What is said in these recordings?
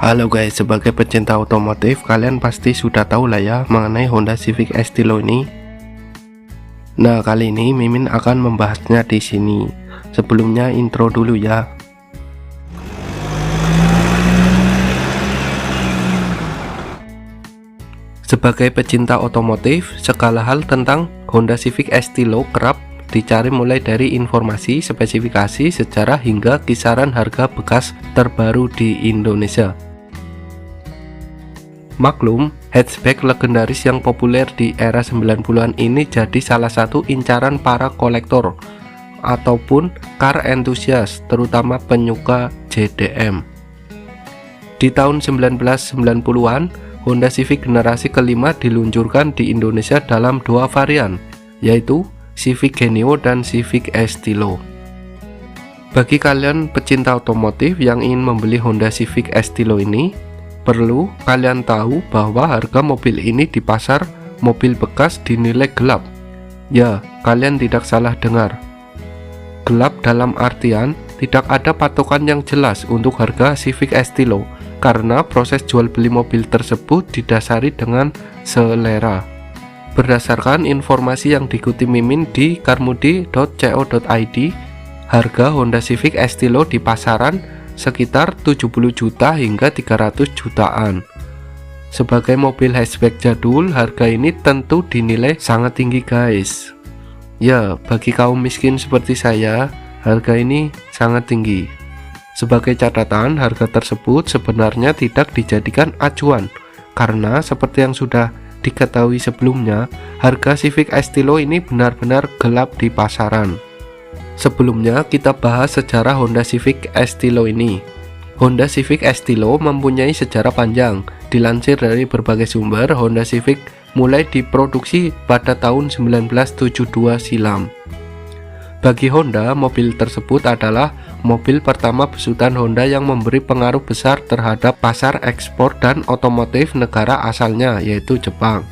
Halo guys, sebagai pecinta otomotif, kalian pasti sudah tahu lah ya mengenai Honda Civic Estilo ini. Nah, kali ini Mimin akan membahasnya di sini. Sebelumnya intro dulu ya. Sebagai pecinta otomotif, segala hal tentang Honda Civic Estilo kerap dicari, mulai dari informasi, spesifikasi, sejarah hingga kisaran harga bekas terbaru di Indonesia. Maklum, hatchback legendaris yang populer di era 90-an ini jadi salah satu incaran para kolektor ataupun car enthusiast, terutama penyuka JDM. Di tahun 1990-an, Honda Civic generasi kelima diluncurkan di Indonesia dalam dua varian, yaitu Civic Genio dan Civic Estilo. Bagi kalian pecinta otomotif yang ingin membeli Honda Civic Estilo ini, perlu kalian tahu bahwa harga mobil ini di pasar mobil bekas dinilai gelap. Ya, kalian tidak salah dengar. Gelap dalam artian tidak ada patokan yang jelas untuk harga Civic Estilo, karena proses jual beli mobil tersebut didasari dengan selera. Berdasarkan informasi yang diikuti Mimin di carmudi.co.id, harga Honda Civic Estilo di pasaran sekitar 70 juta hingga 300 jutaan. Sebagai mobil hatchback jadul, harga ini tentu dinilai sangat tinggi guys. Ya, bagi kaum miskin seperti saya, harga ini sangat tinggi. Sebagai catatan, harga tersebut sebenarnya tidak dijadikan acuan, karena seperti yang sudah diketahui sebelumnya, harga Civic Estilo ini benar-benar gelap di pasaran. Sebelumnya kita bahas sejarah Honda Civic Estilo ini. Honda Civic Estilo mempunyai sejarah panjang. Dilansir dari berbagai sumber, Honda Civic mulai diproduksi pada tahun 1972 silam. Bagi Honda, mobil tersebut adalah mobil pertama besutan Honda yang memberi pengaruh besar terhadap pasar ekspor dan otomotif negara asalnya, yaitu Jepang.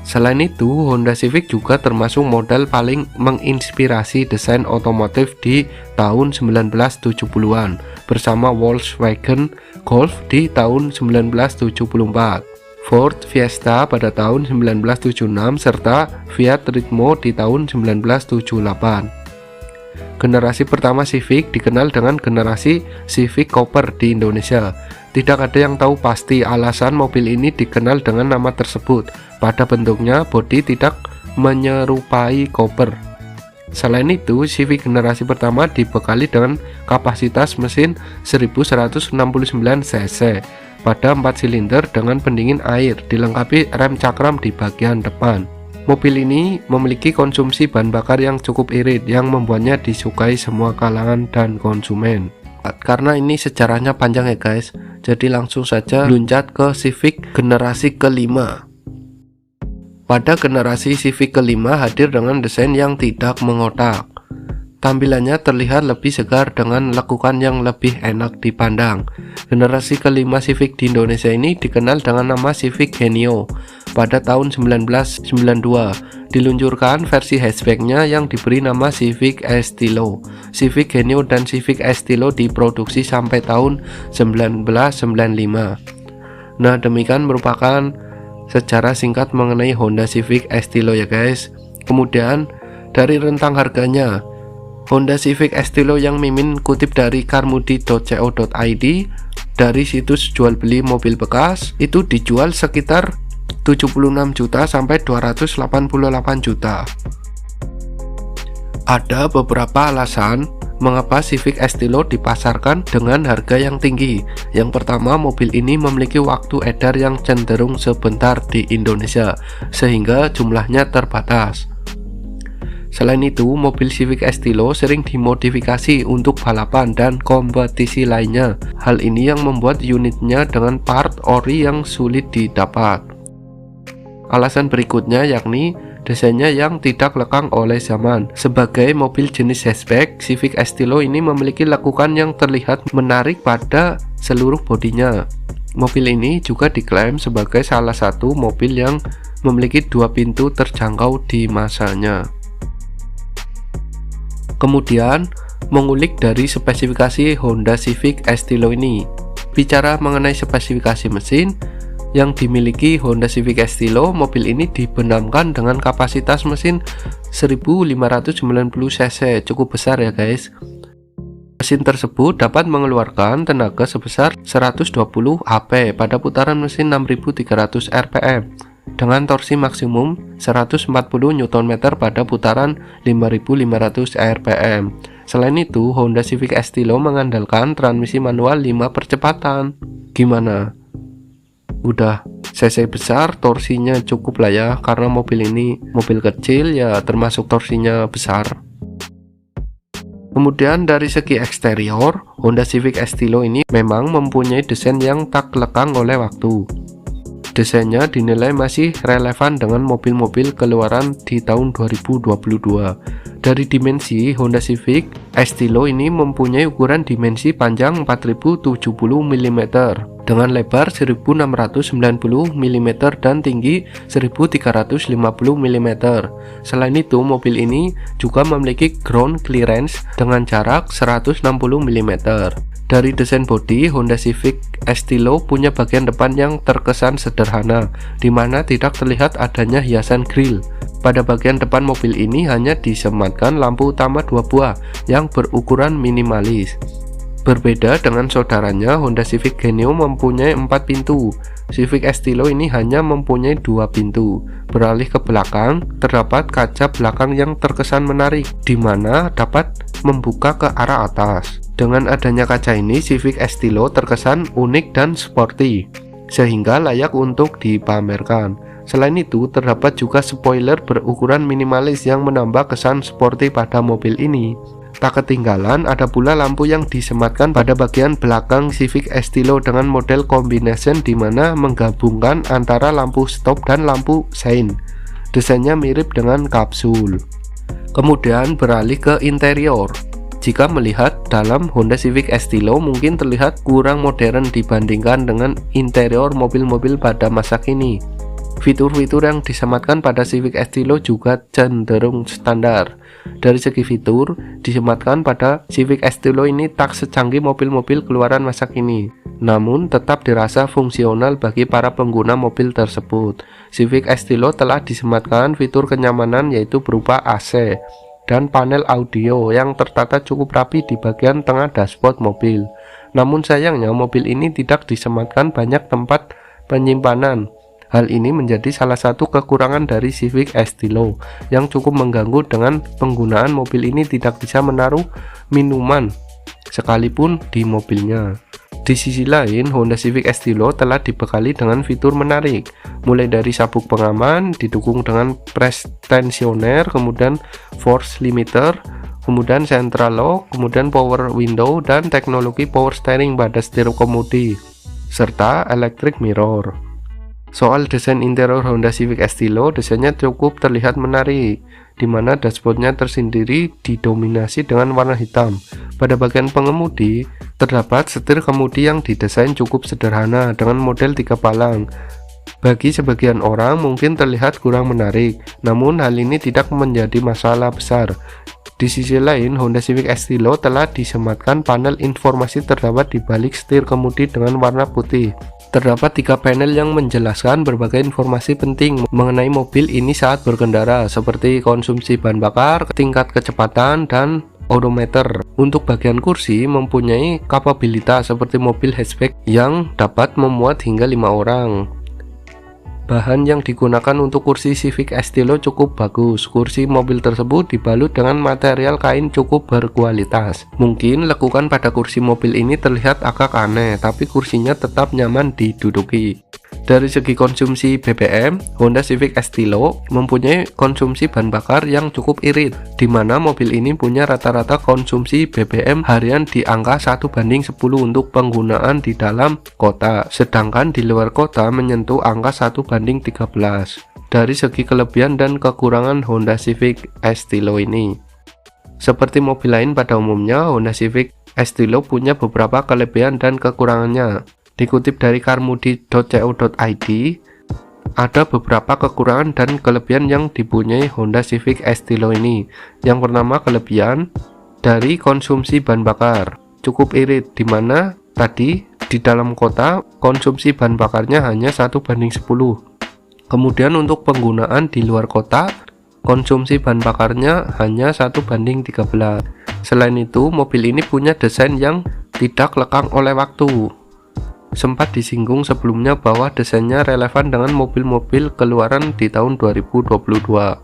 Selain itu, Honda Civic juga termasuk model paling menginspirasi desain otomotif di tahun 1970-an bersama Volkswagen Golf di tahun 1974, Ford Fiesta pada tahun 1976, serta Fiat Ritmo di tahun 1978. Generasi pertama Civic dikenal dengan generasi Civic Cooper di Indonesia. Tidak ada yang tahu pasti alasan mobil ini dikenal dengan nama tersebut. Pada bentuknya, bodi tidak menyerupai Cooper. Selain itu, Civic generasi pertama dibekali dengan kapasitas mesin 1169 cc pada 4 silinder dengan pendingin air, dilengkapi rem cakram di bagian depan. Mobil ini memiliki konsumsi bahan bakar yang cukup irit, yang membuatnya disukai semua kalangan dan konsumen. Karena ini sejarahnya panjang ya guys, jadi langsung saja loncat ke Civic generasi kelima. Pada generasi Civic kelima hadir dengan desain yang tidak mengotak. Tampilannya terlihat lebih segar dengan lekukan yang lebih enak dipandang. Generasi kelima Civic di Indonesia ini dikenal dengan nama Civic Genio. Pada tahun 1992 diluncurkan versi hatchbacknya yang diberi nama Civic Estilo. Civic Genio dan Civic Estilo diproduksi sampai tahun 1995. Nah, demikian merupakan sejarah singkat mengenai Honda Civic Estilo ya guys. Kemudian dari rentang harganya, Honda Civic Estilo yang Mimin kutip dari carmudi.co.id, dari situs jual beli mobil bekas, itu dijual sekitar 76 juta sampai 288 juta. Ada beberapa alasan mengapa Civic Estilo dipasarkan dengan harga yang tinggi. Yang pertama, mobil ini memiliki waktu edar yang cenderung sebentar di Indonesia, sehingga jumlahnya terbatas. Selain itu, mobil Civic Estilo sering dimodifikasi untuk balapan dan kompetisi lainnya. Hal ini yang membuat unitnya dengan part ori yang sulit didapat. Alasan berikutnya yakni desainnya yang tidak lekang oleh zaman. Sebagai mobil jenis hatchback, Civic Estilo ini memiliki lekukan yang terlihat menarik pada seluruh bodinya. Mobil ini juga diklaim sebagai salah satu mobil yang memiliki 2 pintu terjangkau di masanya. Kemudian mengulik dari spesifikasi Honda Civic Estilo ini. Bicara mengenai spesifikasi mesin yang dimiliki Honda Civic Estilo, mobil ini dibenamkan dengan kapasitas mesin 1590 cc, cukup besar ya guys. Mesin tersebut dapat mengeluarkan tenaga sebesar 120 HP pada putaran mesin 6300 rpm dengan torsi maksimum 140 Nm pada putaran 5500 rpm. Selain itu, Honda Civic Estilo mengandalkan transmisi manual 5 percepatan. Gimana? Udah cc besar, torsinya cukup lah ya, karena mobil ini mobil kecil ya, termasuk torsinya besar. Kemudian dari segi eksterior, Honda Civic Estilo ini memang mempunyai desain yang tak lekang oleh waktu. Desainnya dinilai masih relevan dengan mobil-mobil keluaran di tahun 2022. Dari dimensi, Honda Civic Estilo ini mempunyai ukuran dimensi panjang 4070 mm dengan lebar 1690 mm dan tinggi 1350 mm. Selain itu, mobil ini juga memiliki ground clearance dengan jarak 160 mm. Dari desain bodi, Honda Civic Estilo punya bagian depan yang terkesan sederhana, di mana tidak terlihat adanya hiasan grill. Pada bagian depan mobil ini hanya disematkan lampu utama 2 buah yang berukuran minimalis. Berbeda dengan saudaranya, Honda Civic Genio mempunyai 4 pintu. Civic Estilo ini hanya mempunyai 2 pintu. Beralih ke belakang, terdapat kaca belakang yang terkesan menarik, di mana dapat membuka ke arah atas. Dengan adanya kaca ini, Civic Estilo terkesan unik dan sporty, sehingga layak untuk dipamerkan. Selain itu, terdapat juga spoiler berukuran minimalis yang menambah kesan sporty pada mobil ini. Tak ketinggalan, ada pula lampu yang disematkan pada bagian belakang Civic Estilo dengan model combination, di mana menggabungkan antara lampu stop dan lampu sein. Desainnya mirip dengan kapsul. Kemudian beralih ke interior. Jika melihat dalam Honda Civic Estilo mungkin terlihat kurang modern dibandingkan dengan interior mobil-mobil pada masa kini. Fitur-fitur yang disematkan pada Civic Estilo juga cenderung standar. Dari segi fitur, disematkan pada Civic Estilo ini tak secanggih mobil-mobil keluaran masa kini, namun tetap dirasa fungsional bagi para pengguna mobil tersebut. Civic Estilo telah disematkan fitur kenyamanan, yaitu berupa AC dan panel audio yang tertata cukup rapi di bagian tengah dashboard mobil. Namun sayangnya mobil ini tidak disematkan banyak tempat penyimpanan. Hal ini menjadi salah satu kekurangan dari Civic Estilo yang cukup mengganggu dengan penggunaan mobil ini tidak bisa menaruh minuman sekalipun di mobilnya. Di sisi lain, Honda Civic Estilo telah dibekali dengan fitur menarik, mulai dari sabuk pengaman didukung dengan press tensioner, kemudian force limiter, kemudian central lock, kemudian power window, dan teknologi power steering pada stereo kemudi, serta electric mirror. Soal desain interior Honda Civic Estilo, desainnya cukup terlihat menarik, di mana dashboardnya tersendiri didominasi dengan warna hitam. Pada bagian pengemudi, terdapat setir kemudi yang didesain cukup sederhana dengan model 3 palang. Bagi sebagian orang mungkin terlihat kurang menarik, namun hal ini tidak menjadi masalah besar. Di sisi lain, Honda Civic Estilo telah disematkan panel informasi terdapat di balik setir kemudi dengan warna putih. Terdapat 3 panel yang menjelaskan berbagai informasi penting mengenai mobil ini saat berkendara, seperti konsumsi bahan bakar, tingkat kecepatan, dan odometer. Untuk bagian kursi mempunyai kapabilitas seperti mobil hatchback yang dapat memuat hingga 5 orang. Bahan yang digunakan untuk kursi Civic Estilo cukup bagus. Kursi mobil tersebut dibalut dengan material kain cukup berkualitas. Mungkin lekukan pada kursi mobil ini terlihat agak aneh, tapi kursinya tetap nyaman diduduki. Dari segi konsumsi BBM, Honda Civic Estilo mempunyai konsumsi bahan bakar yang cukup irit, di mana mobil ini punya rata-rata konsumsi BBM harian di angka 1:10 untuk penggunaan di dalam kota, sedangkan di luar kota menyentuh angka 1:13. Dari segi kelebihan dan kekurangan Honda Civic Estilo ini, seperti mobil lain pada umumnya, Honda Civic Estilo punya beberapa kelebihan dan kekurangannya. Dikutip dari carmudi.co.id, ada beberapa kekurangan dan kelebihan yang dipunyai Honda Civic Estilo ini. Yang pertama, kelebihan dari konsumsi bahan bakar cukup irit, dimana tadi Di dalam kota, konsumsi bahan bakarnya hanya 1:10. Kemudian untuk penggunaan di luar kota, konsumsi bahan bakarnya hanya 1:13. Selain itu, mobil ini punya desain yang tidak lekang oleh waktu. Sempat disinggung sebelumnya bahwa desainnya relevan dengan mobil-mobil keluaran di tahun 2022.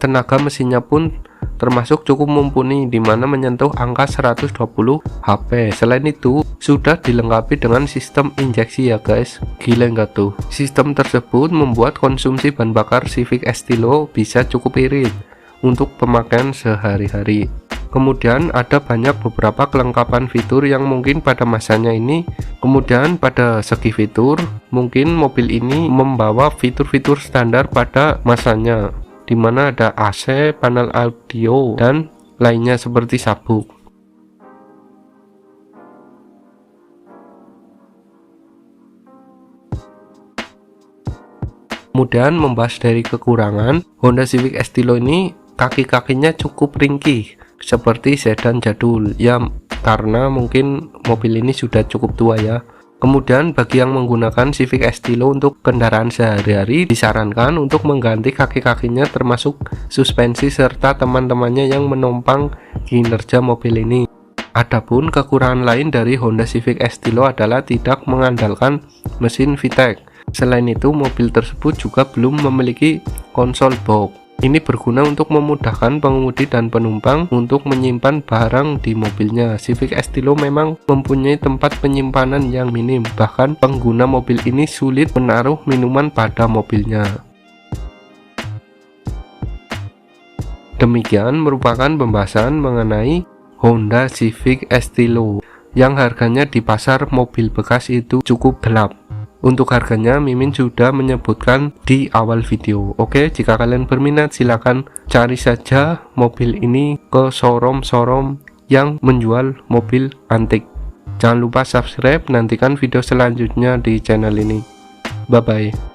Tenaga mesinnya pun termasuk cukup mumpuni, di mana menyentuh angka 120 HP. Selain itu, sudah dilengkapi dengan sistem injeksi ya guys. Gila nggak tuh? Sistem tersebut membuat konsumsi bahan bakar Civic Estilo bisa cukup irit untuk pemakaian sehari-hari. Kemudian ada banyak beberapa kelengkapan fitur yang mungkin pada masanya ini. Kemudian pada segi fitur, mungkin mobil ini membawa fitur-fitur standar pada masanya, di mana ada AC, panel audio, dan lainnya seperti sabuk. Kemudian membahas dari kekurangan, Honda Civic Estilo ini kaki-kakinya cukup ringkih seperti sedan jadul ya, karena mungkin mobil ini sudah cukup tua ya. Kemudian bagi yang menggunakan Civic Estilo untuk kendaraan sehari-hari, disarankan untuk mengganti kaki-kakinya termasuk suspensi serta teman-temannya yang menopang kinerja mobil ini. Adapun kekurangan lain dari Honda Civic Estilo adalah tidak mengandalkan mesin VTEC. Selain itu, mobil tersebut juga belum memiliki konsol box. Ini berguna untuk memudahkan pengemudi dan penumpang untuk menyimpan barang di mobilnya. Civic Estilo memang mempunyai tempat penyimpanan yang minim, bahkan pengguna mobil ini sulit menaruh minuman pada mobilnya. Demikian merupakan pembahasan mengenai Honda Civic Estilo yang harganya di pasar mobil bekas itu cukup gelap. Untuk harganya Mimin sudah menyebutkan di awal video. Oke, jika kalian berminat silahkan cari saja mobil ini ke showroom-showroom yang menjual mobil antik. Jangan lupa subscribe, nantikan video selanjutnya di channel ini. Bye bye.